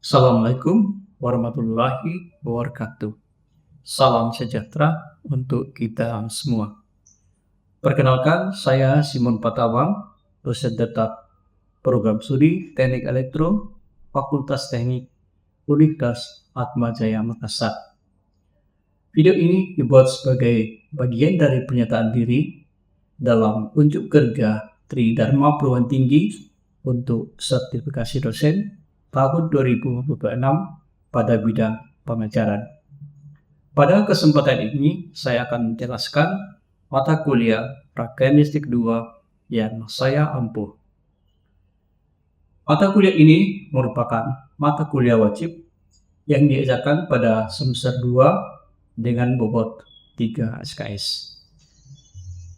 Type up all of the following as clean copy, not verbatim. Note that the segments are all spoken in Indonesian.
Assalamualaikum warahmatullahi wabarakatuh. Salam sejahtera untuk kita semua. Perkenalkan, saya Simon Patawang, dosen tetap program studi Teknik Elektro, Fakultas Teknik Universitas Atmajaya Makassar. Video ini dibuat sebagai bagian dari pernyataan diri dalam unjuk kerja Tridharma Perguruan Tinggi untuk sertifikasi dosen tahun 2026 pada bidang pengajaran. Pada kesempatan ini, saya akan menjelaskan mata kuliah Rangkaian Listrik 2 yang saya ampuh. Mata kuliah ini merupakan mata kuliah wajib yang diajarkan pada semester 2 dengan bobot 3 SKS.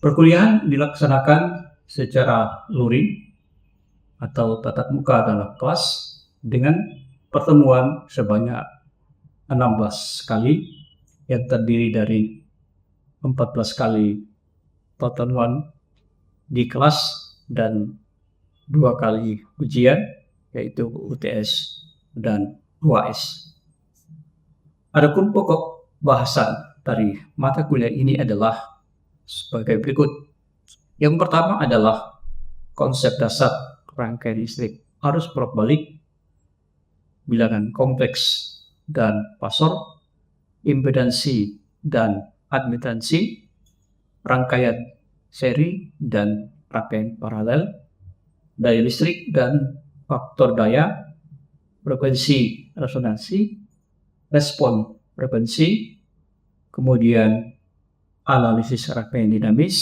Perkuliahan dilaksanakan secara luring atau tatap muka dalam kelas dengan pertemuan sebanyak 16 kali yang terdiri dari 14 kali pertemuan di kelas dan 2 kali ujian, yaitu UTS dan UAS. Adapun pokok bahasan dari mata kuliah ini adalah sebagai berikut. Yang pertama adalah konsep dasar rangkaian listrik arus bolak-balik, bilangan kompleks dan fasor, impedansi dan admitansi, rangkaian seri dan rangkaian paralel, daya listrik dan faktor daya, frekuensi resonansi, respon frekuensi, kemudian analisis rangkaian dinamis,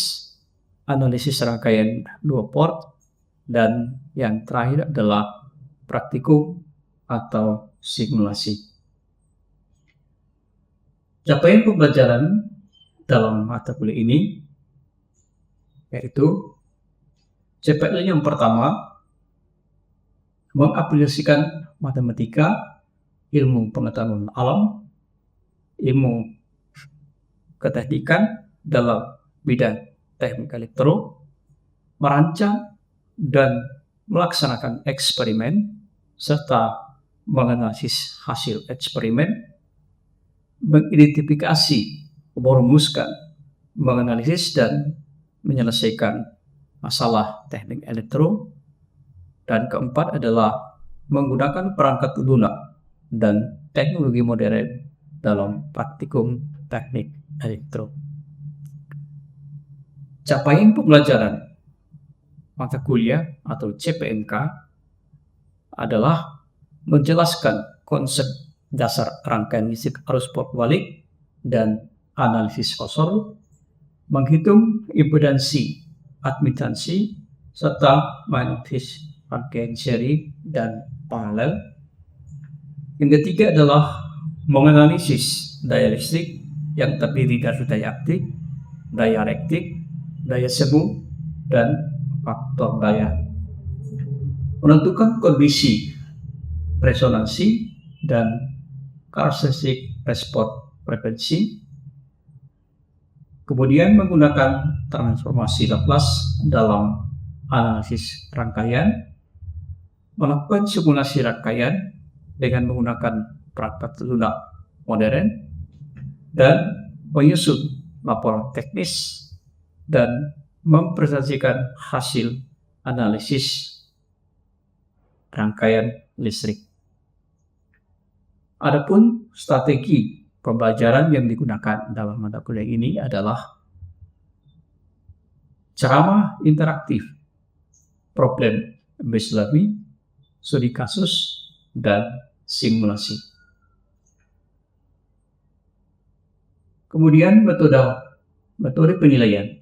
analisis rangkaian 2 port, dan yang terakhir adalah praktikum atau simulasi. Capaian pembelajaran dalam mata kuliah ini yaitu CPL yang pertama mengaplikasikan matematika, ilmu pengetahuan alam, ilmu keteknikan dalam bidang teknik elektro, merancang dan melaksanakan eksperimen serta menganalisis hasil eksperimen, mengidentifikasi, merumuskan, menganalisis dan menyelesaikan masalah teknik elektro, dan keempat adalah menggunakan perangkat lunak dan teknologi modern dalam praktikum teknik elektro. Capaian pembelajaran mata kuliah atau CPMK adalah menjelaskan konsep dasar rangkaian listrik arus bolak-balik dan analisis fasor, menghitung impedansi, admitansi, serta menganalisis rangkaian seri dan paralel. Yang ketiga adalah menganalisis daya listrik yang terdiri dari daya aktif, daya reaktif, daya semu, dan faktor daya. Menentukan kondisi resonansi dan karakteristik respon frekuensi, kemudian menggunakan transformasi Laplace dalam analisis rangkaian, melakukan simulasi rangkaian dengan menggunakan perangkat lunak modern, dan menyusun laporan teknis dan mempresentasikan hasil analisis rangkaian listrik. Adapun strategi pembelajaran yang digunakan dalam mata kuliah ini adalah ceramah interaktif, problem based learning, studi kasus, dan simulasi. Kemudian metode penilaian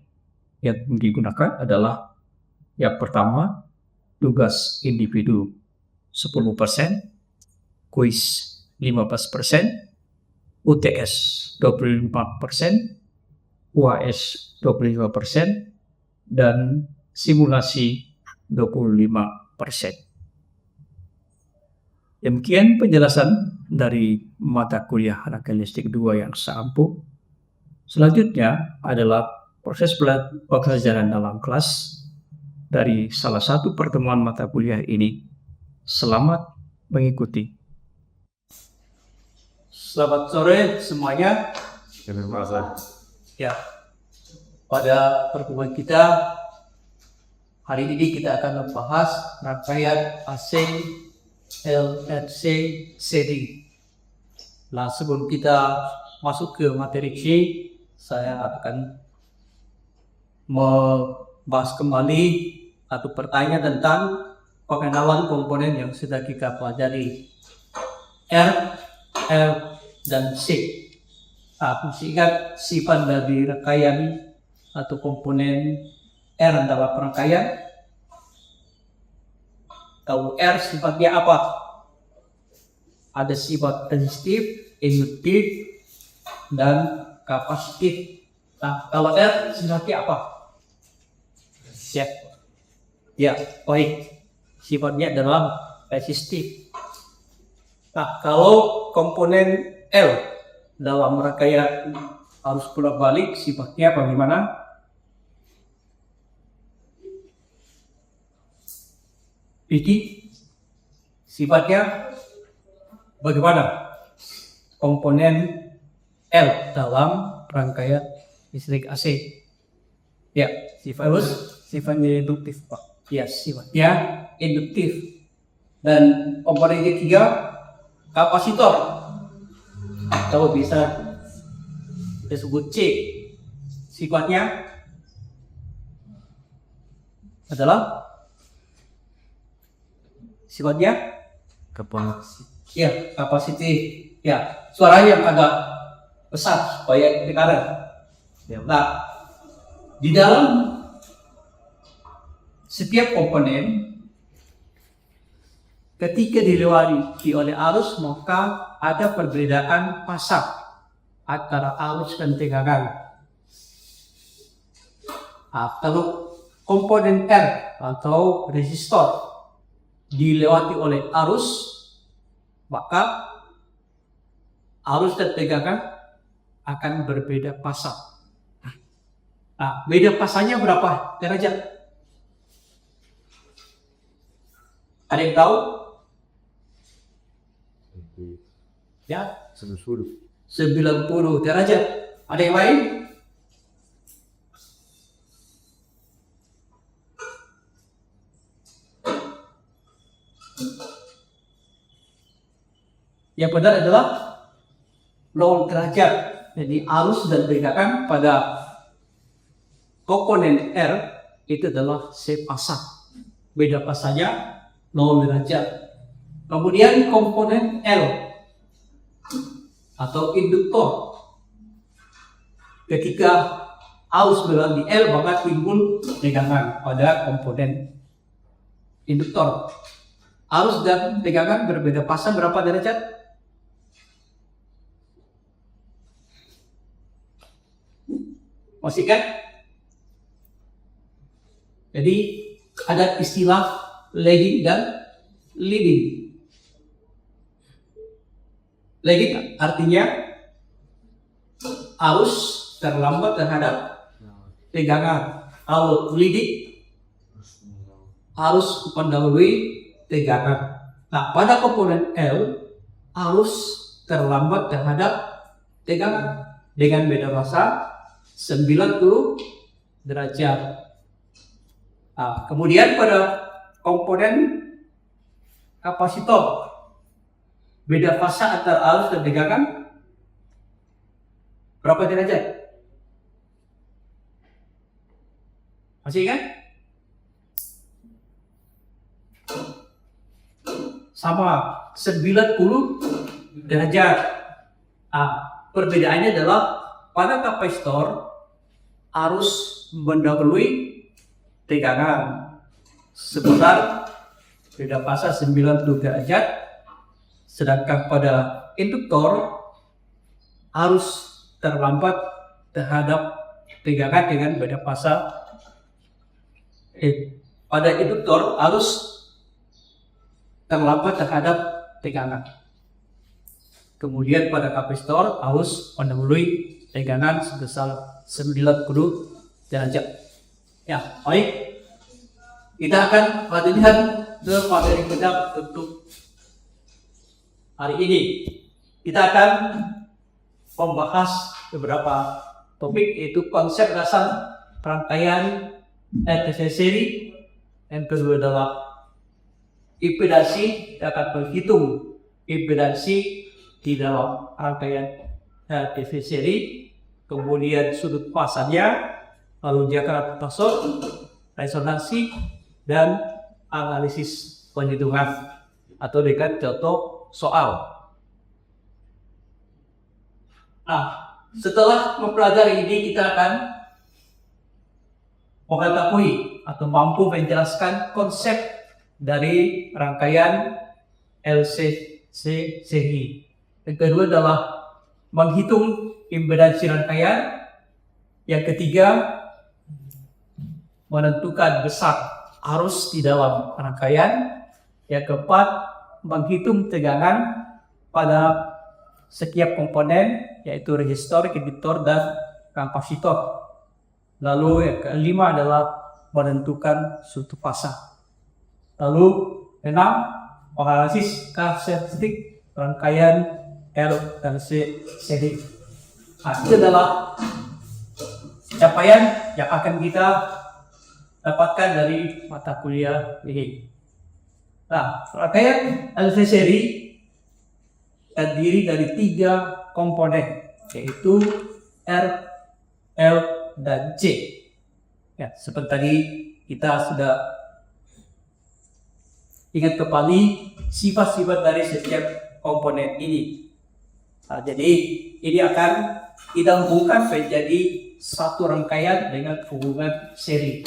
yang digunakan adalah yang pertama, tugas individu 10%, kuis 15%, UTS 25%, UAS 25%, dan simulasi 25%. Demikian penjelasan dari mata kuliah Rangkaian Listrik 2 yang saya ampuh. Selanjutnya adalah proses pembelajaran dalam kelas dari salah satu pertemuan mata kuliah ini. Selamat mengikuti. Selamat sore semuanya. Ya, pada pertemuan kita hari ini kita akan membahas rangkaian AC LNC CD. Nah, sebelum kita masuk ke materi C, saya akan membahas kembali atau bertanya tentang pengenalan komponen yang sudah kita pelajari, R, L, dan C. Masih ingat sifat dari rangkaian atau komponen R dalam rangkaian? Kalau R sifatnya apa? Ada sifat resistif, induktif, dan kapasitif. Nah, kalau R sifatnya apa? Ya, baik. Sifatnya adalah resistif. Nah, kalau komponen L dalam rangkaian arus bolak-balik sifatnya bagaimana? Iki sifatnya bagaimana? Komponen L dalam rangkaian listrik AC. Ya, sifatnya induktif, Pak. Ya, sifatnya induktif. Dan komponen ketiga kapasitor. Kalau bisa disebut C, sifatnya adalah kapasitif. Ya, suaranya agak besar supaya kedengaran. Nah, di dalam setiap komponen ketika dilewati oleh arus, maka ada perbedaan pasang antara arus dan tegangan. Kalau komponen R atau resistor dilewati oleh arus, maka arus dan tegangan akan berbeda pasang. Nah, beda pasangnya berapa derajat? Ada yang tahu? Ya, 90 derajat. Ada yang lain? Yang benar adalah 0 derajat. Jadi arus dan tegangan pada komponen R itu adalah sepasang. Beda pasangnya 0 derajat. Kemudian komponen L atau induktor. Ketika arus berada di L, maka timbul tegangan pada komponen induktor. Arus dan tegangan berbeda pasang berapa derajat? Masih kan? Jadi ada istilah lagging dan leading. Lagging artinya arus terlambat terhadap tegangan. Kalau leading arus mendahului tegangan. Nah, pada komponen L arus terlambat terhadap tegangan dengan beda pasang 90 derajat. Nah, kemudian pada komponen kapasitor beda fasa antara arus dan tegangan berapa derajat? Masih ingat? Sama 90 derajat. Perbedaannya adalah pada kapasitor arus mendahului tegangan sebesar beda fasa 90 derajat, sedangkan pada induktor arus terlambat terhadap tegangan dengan beda fasa. Pada induktor arus terlambat terhadap tegangan. Kemudian pada kapasitor arus mendahului tegangan sebesar 90 derajat. Ya, baik. Kita akan lihat ke materi kita untuk hari ini. kita akan membahas beberapa topik, yaitu konsep dasar rangkaian RTC seri. Yang kedua adalah impedansi, kita akan menghitung impedansi di dalam rangkaian RTC seri, kemudian sudut pasangnya, lalu Jakarta pasok, resonansi, dan analisis penghitungan atau dengan contoh soal. Nah, setelah mempelajari ini, kita akan mengetahui atau mampu menjelaskan konsep dari rangkaian LCC seri. Yang kedua adalah menghitung impedansi rangkaian. Yang ketiga, menentukan besar arus di dalam rangkaian. Yang keempat, menghitung tegangan pada setiap komponen, yaitu resistor, inductor, dan kapasitor. Lalu yang kelima adalah menentukan sudut pasang. Lalu enam, analisis karakteristik rangkaian LC seri. Nah, itu adalah capaian yang akan kita dapatkan dari mata kuliah ini. Nah, rangkaian LC seri terdiri dari 3 komponen, yaitu R, L, dan C. Ya, seperti tadi kita sudah ingat kembali sifat-sifat dari setiap komponen ini. Nah, jadi ini akan kita hubungkan menjadi satu rangkaian dengan hubungan seri.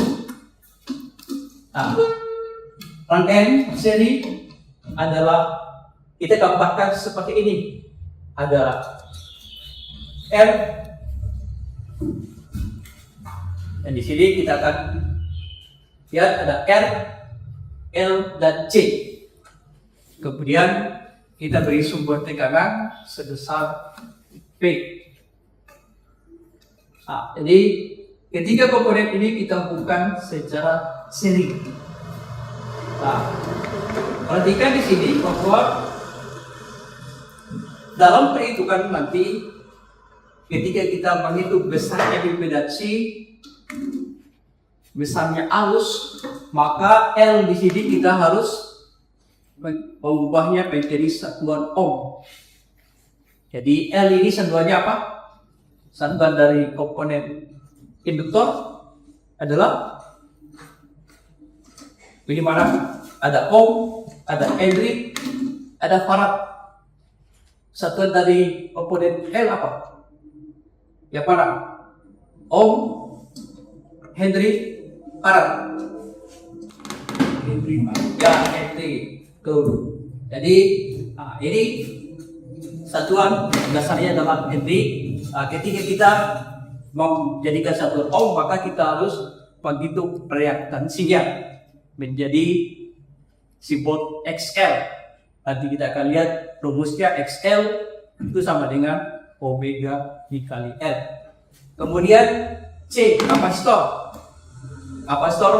Nah, rangkaian seri adalah kita gambarkan seperti ini. Ada R, dan di sini kita akan lihat ada R, L, dan C. Kemudian kita beri sumber tegangan sebesar P. Nah, jadi ketiga komponen ini kita hubungkan secara seri. Nah, perhatikan di sini bahwa dalam perhitungan nanti, ketika kita menghitung besarnya impedansi, besarnya arus, maka L di sini kita harus mengubahnya menjadi satuan ohm. Jadi L ini satuannya apa? Satuan dari komponen induktor adalah ini mana? Ada ohm, ada Henry, ada farad. Satuan dari komponen L apa? Ya mana? Ohm, Henry, farad. Ya, Henry. Tuh. Jadi ini satuan dasarnya adalah Henry. Ketika kita menjadikan satuan ohm, maka kita harus menghitung reaktansinya menjadi simbol XL. Nanti kita akan lihat rumusnya. XL itu sama dengan omega dikali L. Kemudian C, kapasitor. Kapasitor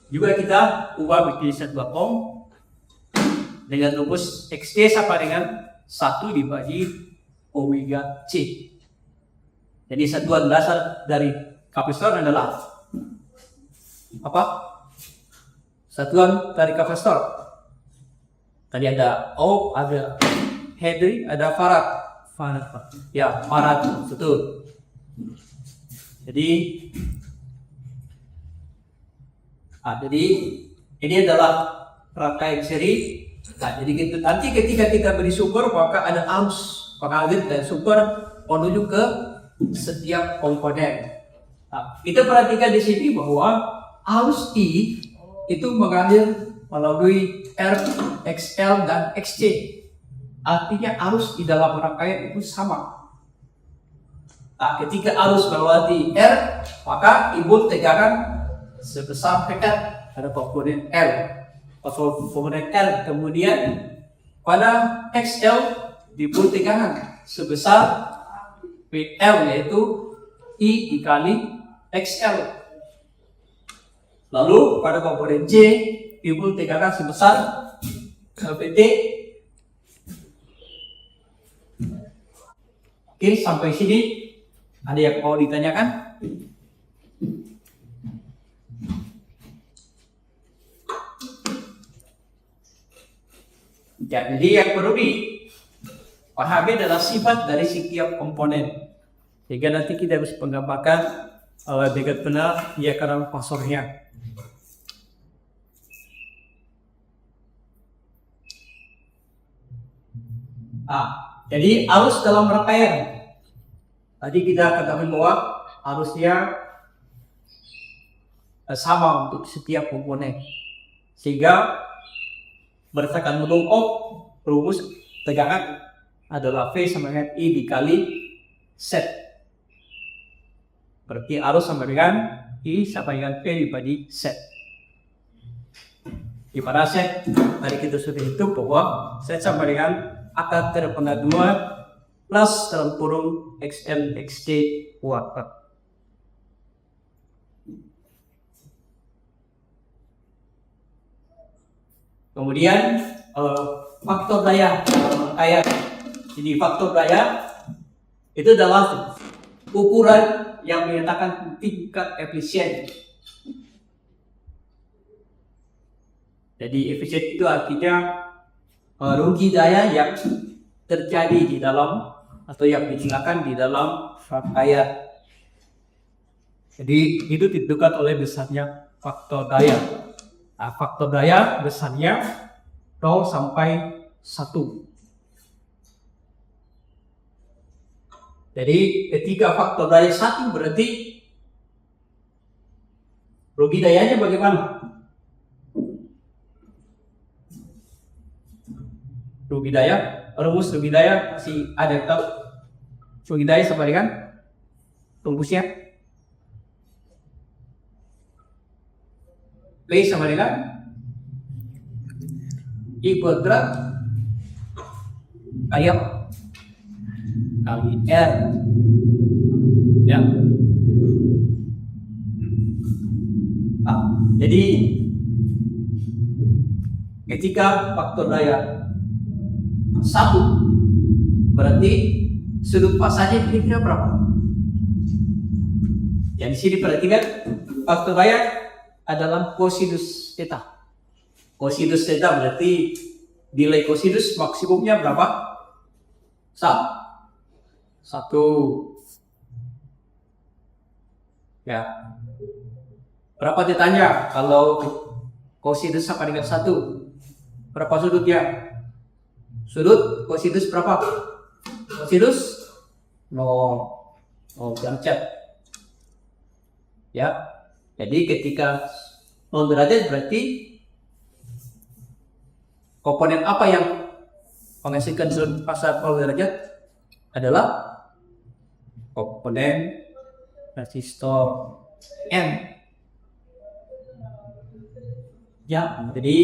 juga kita ubah menjadi satuan ohm dengan rumus XC sama dengan 1 dibagi omega C. Jadi satuan dasar dari kapasitor adalah apa? Satuan dari kapasitor. Tadi ada ohm, ada Henry, ada farad. Ya, farad, betul. Jadi ini adalah rangkaian seri. Nah, jadi nanti ketika kita beri sumber, maka ada arus pengalir dan sumber menuju ke setiap komponen. Nah, kita perhatikan di sini bahwa arus I itu mengalir melalui R, XL, dan XC. Artinya arus di dalam rangkaian itu sama. Nah, ketika arus melewati R, maka timbul tegangan sebesar PL. Ada komponen L. Komponen L. Kemudian pada XL timbul tegangan sebesar PL, yaitu I dikali XL. Lalu pada komponen J timbul tegangan sebesar PT Oke, sampai sini ada yang mau ditanyakan? Jadi yang perlu dipahami adalah sifat dari setiap komponen. Sehingga nanti kita bisa menggambarkan dengan benar diagram fasornya. Jadi arus dalam rangkaian. Tadi kita ketahui bahwa arusnya sama untuk setiap komponen. Sehingga berdasarkan menungkop rumus tegangan adalah V sama dengan I dikali Z. Berarti arus sama dengan I sama dengan V dibagi Z. Di mana Z tadi kita sudah hitung bahwa Z sama dengan akar terpangkat 2 plus dalam kurung XL XT kuadrat. Kemudian faktor daya rangkaian. Jadi faktor daya itu adalah ukuran yang menyatakan tingkat efisien. Jadi efisien itu artinya rugi daya yang terjadi di dalam atau yang digunakan di dalam rangkaian. Jadi itu ditentukan oleh besarnya faktor daya. Nah, faktor daya besarnya 0 sampai 1. Jadi ketika faktor daya 1 berarti rugi dayanya bagaimana? Rugi daya, rumus rugi daya masih ada yang tahu? Rugi daya sama dengan rumusnya P sama dengan I kuadrat kali R. Ya. Jadi ketika faktor daya 1 berarti sudut pasangnya kira-kira berapa? Yang di sini perhatikan faktor daya adalah kosinus theta. Kosinus theta berarti nilai kosinus maksimumnya berapa? 1. Ya. Berapa thetanya? Kalau kosinus sama dengan 1, berapa sudutnya? Sudut kosinus berapa? Kosinus 0. Jangan cat. Ya. Jadi ketika 0 derajat berarti komponen apa yang menghasilkan sudut pasang 0 derajat adalah komponen resistor N. Ya, jadi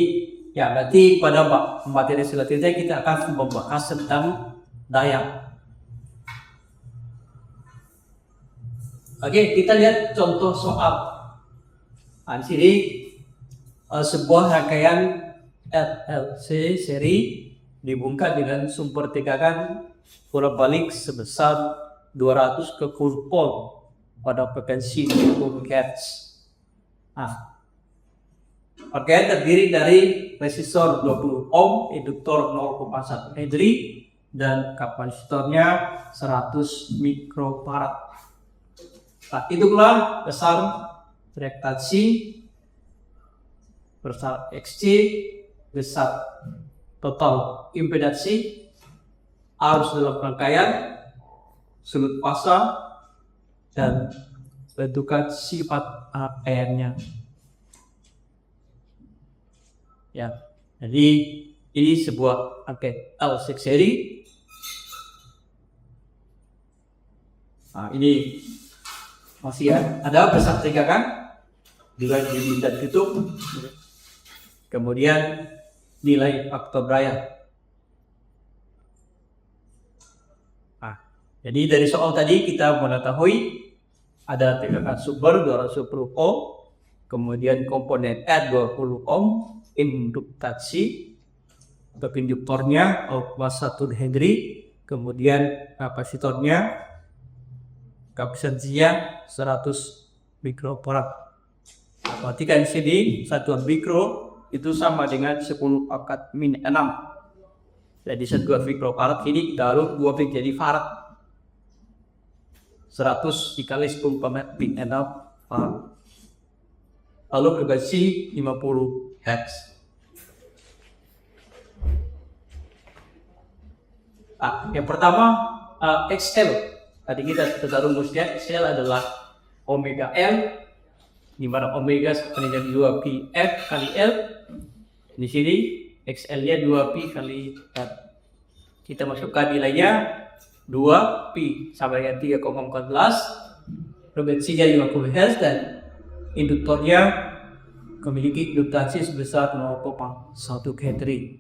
ya nanti pada materi selanjutnya kita akan membahas tentang daya. Oke, kita lihat contoh soal. Di sini sebuah rangkaian RLC seri dibungkat dengan sumber tegangan bolak balik sebesar 200 ke volt pada frekuensi 20 Hz. Rangkaian terdiri dari resistor 20 ohm, induktor 0,1 Henry, dan kapasitornya 100 mikrofarad. Itulah besar reaktansi, besar XC, besar total impedansi, arus dalam rangkaian, sudut pasang, dan bentukan sifat rangkaiannya. Ya, jadi ini sebuah rangkaian L6 seri. Ini masih ada besar tegangan juga dan tutup. Kemudian nilai faktor daya. Jadi dari soal tadi kita mengetahui ada tegangan sumber 210 ohm, kemudian komponen R 20 ohm, induktasi atau induktornya 0,1 Henry, Kemudian kapasitornya, kapasitansinya 100 mikrofarad. Perhatikan di sini satuan mikro itu sama dengan 10 pangkat min 6. Jadi satuan mikrofarad ini taruh 2 pi jadi farad. 100 dikali 10 pangkat min 6 farad. Lalu frekuensi 50 Hz. Yang pertama XL. Tadi kita sudah rumusnya, XL adalah omega L, di mana omega sama dengan 2 pi F kali L. Di sini XL-nya 2 pi kali F. Kita masukkan nilainya 2 pi sama dengan 3,14, frekuensinya 50 Hz, dan induktornya memiliki induktansi sebesar 0,1 Henry.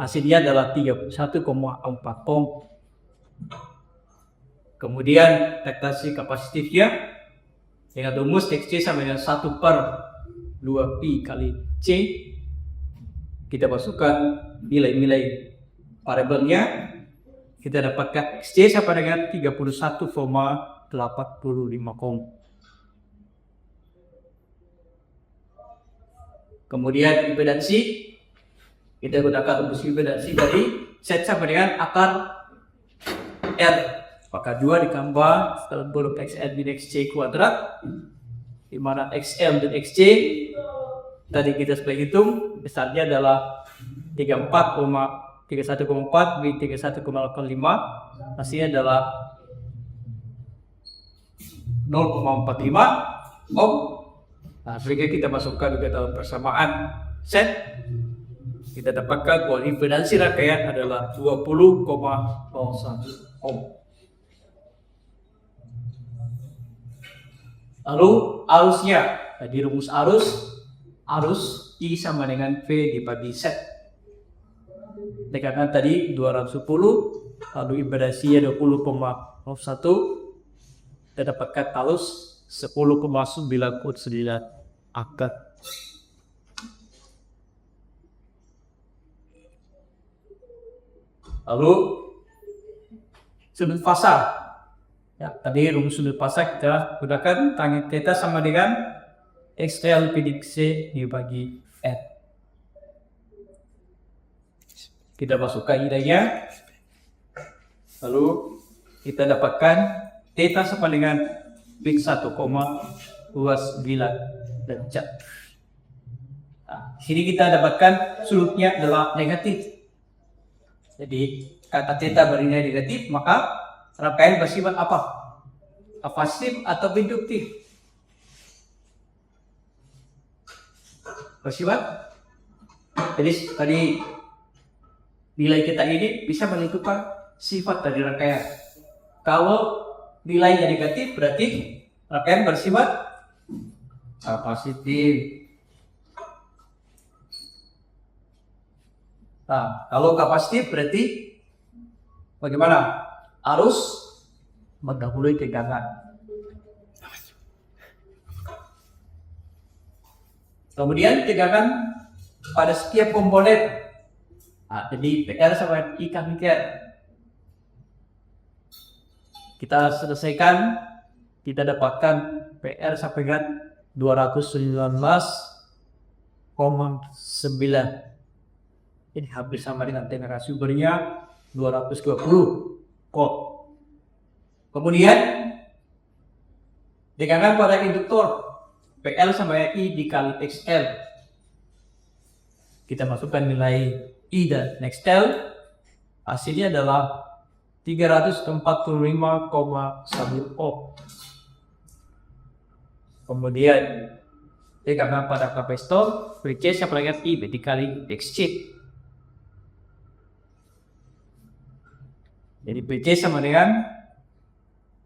Hasilnya adalah 31,4 ohm. Kemudian reaktasi kapasitifnya dengan rumus XC sama dengan 1 per 2 pi kali C. Kita masukkan nilai-nilai variabelnya. Kita dapatkan XC sama dengan 31,85 ohm. Kemudian impedansi, kita gunakan rumus impedansi dari Z sama dengan akar R, maka 2 ditambah dalam bentuk XL min XC kuadrat, di mana XL dan XC tadi kita sudah hitung besarnya adalah 31,4 min 31,85, hasilnya adalah 0,45 ohm. Nah, sehingga kita masukkan ke dalam persamaan Z, kita dapatkan bahwa impedansi rangkaian adalah 20,01 ohm. Lalu arusnya, di rumus arus I sama dengan V dibagi Z. Tekanan tadi 210, lalu impedansinya 20,01, kita dapatkan arus 10,99 akar. Lalu sudut fasa, ya, tadi rumus sudut fasa kita gunakan tangent theta sama dengan XL pi C dibagi N. Kita masukkan nilainya, lalu kita dapatkan theta sama dengan pi 1,29 derajat. Nah, sini kita dapatkan sudutnya adalah negatif. Jadi kata theta bernilai negatif, maka rangkaian bersifat apa? Pasif atau induktif? Bersifat. Jadi tadi nilai kita ini bisa menentukan sifat dari rangkaian. Kalau nilainya negatif berarti rangkaian bersifat positif. Nah, kalau kapasitif berarti bagaimana? Arus mendahului tegangan. Kemudian tegangan pada setiap komponen. Nah, jadi PR sama I kami kita selesaikan, kita dapatkan PR sampai dengan 219,9. Ini hampir sama dengan tegangan sumbernya 220 volt. Kemudian tegangan pada induktor PL sama I dikali XL. Kita masukkan nilai I dan XL. Hasilnya adalah 345,1 ohm. Kemudian tegangan pada kapasitor VC sama dengan I dikali XC. Jadi PC sama dengan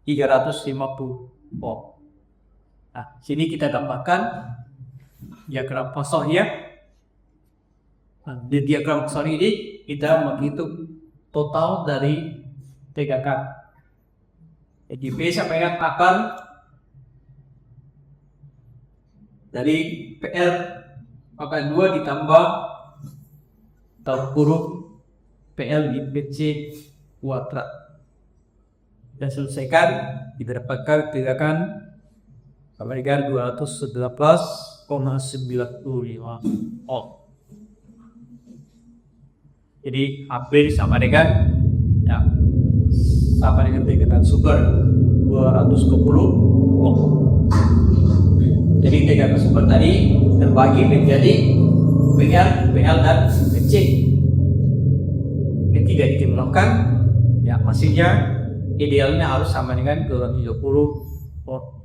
350 ohm. Nah, sini kita dapatkan diagram Poisson-nya. Nah, di diagram Poisson ini kita menghitung total dari tegangan. Jadi P sampai dengan akar dari PR pangkat 2 ditambah atau huruf PL di PC kuadrat. Dan selesaikan, kita dapatkan gerakan sama dengan 211,95 ohm. Jadi hampir sama dengan tegangan super 220 ohm. Jadi tegangan super tadi terbagi menjadi PL dan PC. Ketika ditimbulkan, hasilnya idealnya harus sama dengan 230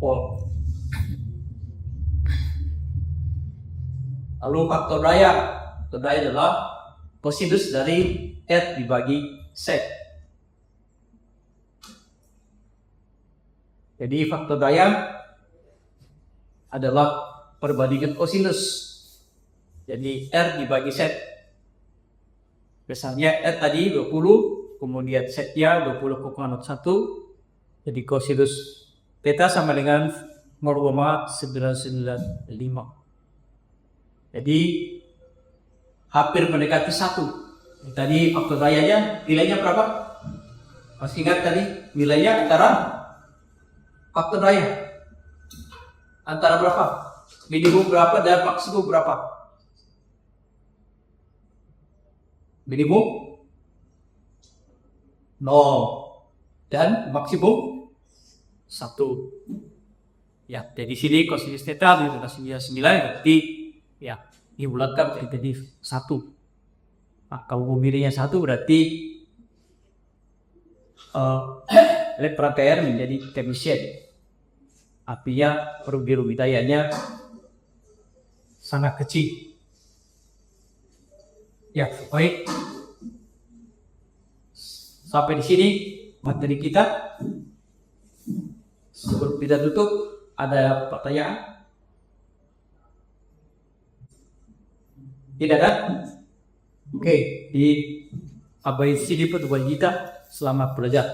volt. Lalu faktor daya adalah kosinus dari R dibagi Z. Jadi faktor daya adalah perbandingan kosinus. Jadi R dibagi Z. Misalnya R tadi 20, kemudian Z-nya 20,1. Jadi kosinus theta sama dengan 0,995. Jadi hampir mendekati 1. Tadi faktor dayanya nilainya berapa? Masih ingat tadi nilainya antara faktor daya antara berapa? Minimum berapa dan maksimum berapa? Minimum 0 dan maksimum 1. Ya, jadi sini kosinus theta adalah 9, berarti dibulatkan jadi 1. Nah, kalau memilihnya 1 berarti LED perantai menjadi efisien. Artinya rugi dayanya sangat kecil. Ya, baik. Sampai di sini materi kita. Sebelum kita tutup, ada pertanyaan? Tidak ada? Oke, di abadi sini pertemuan kita. Selamat belajar.